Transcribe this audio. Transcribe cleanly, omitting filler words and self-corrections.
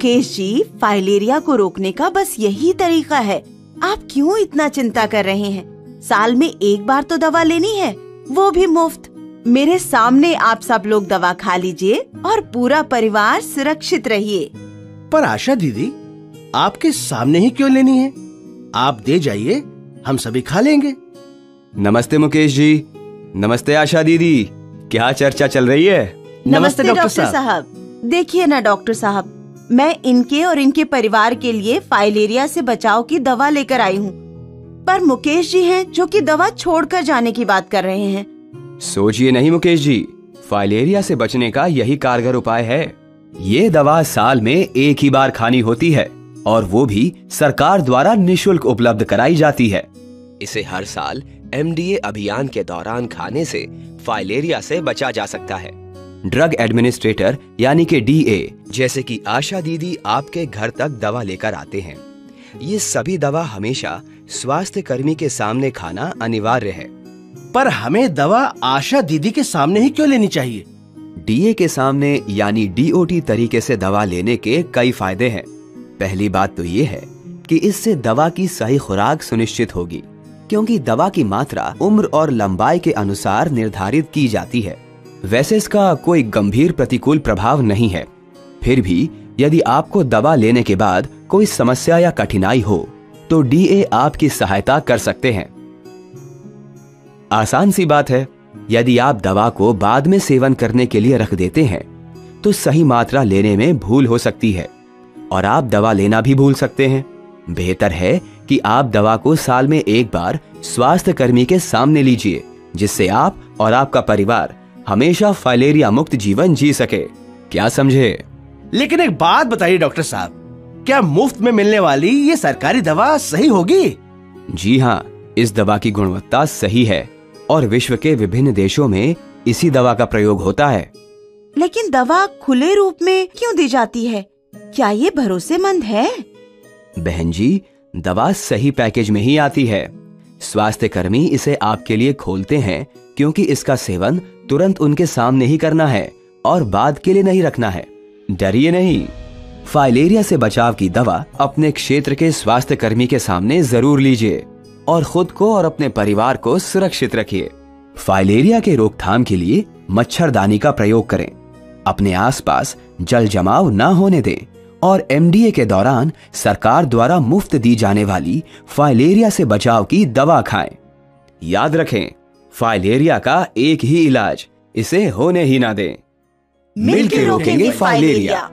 Mukesh ji, filaria को रोकने का बस यही तरीका है। आप क्यों इतना चिंता कर रहे हैं? साल में एक बार तो दवा लेनी है, वो भी मुफ्त। मेरे सामने आप सब लोग दवा खा लीजिए और पूरा परिवार सुरक्षित रहिए। पर आशा दीदी, आपके सामने ही क्यों लेनी है? आप दे जाइए, हम सभी खा लेंगे। नमस्ते मुकेश जी। नमस्ते आशा दीदी। क्या चर्चा चल रही है? नमस्ते डॉक्टर साहब। देखिए ना डॉक्टर साहब, मैं इनके और इनके परिवार के लिए फाइलेरिया से बचाव की दवा लेकर आई हूँ, पर मुकेश जी हैं जो कि दवा छोड़कर जाने की बात कर रहे हैं। सोचिए नहीं मुकेश जी, फाइलेरिया से बचने का यही कारगर उपाय है। ये दवा साल में एक ही बार खानी होती है और वो भी सरकार द्वारा निशुल्क उपलब्ध कराई जाती है। इसे हर साल MDA अभियान के दौरान खाने से फाइलेरिया से बचा जा सकता है। ड्रग एडमिनिस्ट्रेटर यानी कि DA जैसे कि आशा दीदी आपके घर तक दवा लेकर आते हैं। ये सभी दवा हमेशा स्वास्थ्य कर्मी के सामने खाना अनिवार्य है। पर हमें दवा आशा दीदी के सामने ही क्यों लेनी चाहिए? DA के सामने यानी DOT तरीके से दवा लेने के कई फायदे हैं। पहली बात तो ये है कि इससे दवा की सही खुराक सुनिश्चित होगी, क्योंकि दवा की मात्रा उम्र और लंबाई के अनुसार निर्धारित की जाती है। वैसे इसका कोई गंभीर प्रतिकूल प्रभाव नहीं है। फिर भी यदि आपको दवा लेने के बाद कोई समस्या या कठिनाई हो तो DA आपकी सहायता कर सकते हैं। आसान सी बात है, यदि आप दवा को बाद में सेवन करने के लिए रख देते हैं तो सही मात्रा लेने में भूल हो सकती है और आप दवा लेना भी भूल सकते हैं। बेहतर है कि आप दवा को साल में एक बार स्वास्थ्य कर्मी के सामने लीजिए, जिससे आप और आपका परिवार हमेशा फाइलेरिया मुक्त जीवन जी सके। क्या समझे? लेकिन एक बात बताइए डॉक्टर साहब, क्या मुफ्त में मिलने वाली ये सरकारी दवा सही होगी? जी हाँ, इस दवा की गुणवत्ता सही है और विश्व के विभिन्न देशों में इसी दवा का प्रयोग होता है। लेकिन दवा खुले रूप में क्यों दी जाती है? क्या ये भरोसेमंद है? बहन जी, दवा सही पैकेज में ही आती है। स्वास्थ्य कर्मी इसे आपके लिए खोलते हैं क्योंकि इसका सेवन तुरंत उनके सामने ही करना है और बाद के लिए नहीं रखना है। डरिए नहीं, फाइलेरिया से बचाव की दवा अपने क्षेत्र के स्वास्थ्य कर्मी के सामने जरूर लीजिए और खुद को और अपने परिवार को सुरक्षित रखिए। फाइलेरिया के रोकथाम के लिए मच्छरदानी का प्रयोग करें, अपने आसपास जल जमाव न होने दें और MDA के दौरान सरकार द्वारा मुफ्त दी जाने वाली फाइलेरिया से बचाव की दवा खाएं। याद रखें, फाइलेरिया का एक ही इलाज, इसे होने ही ना दें। मिलकर रोकेंगे फाइलेरिया।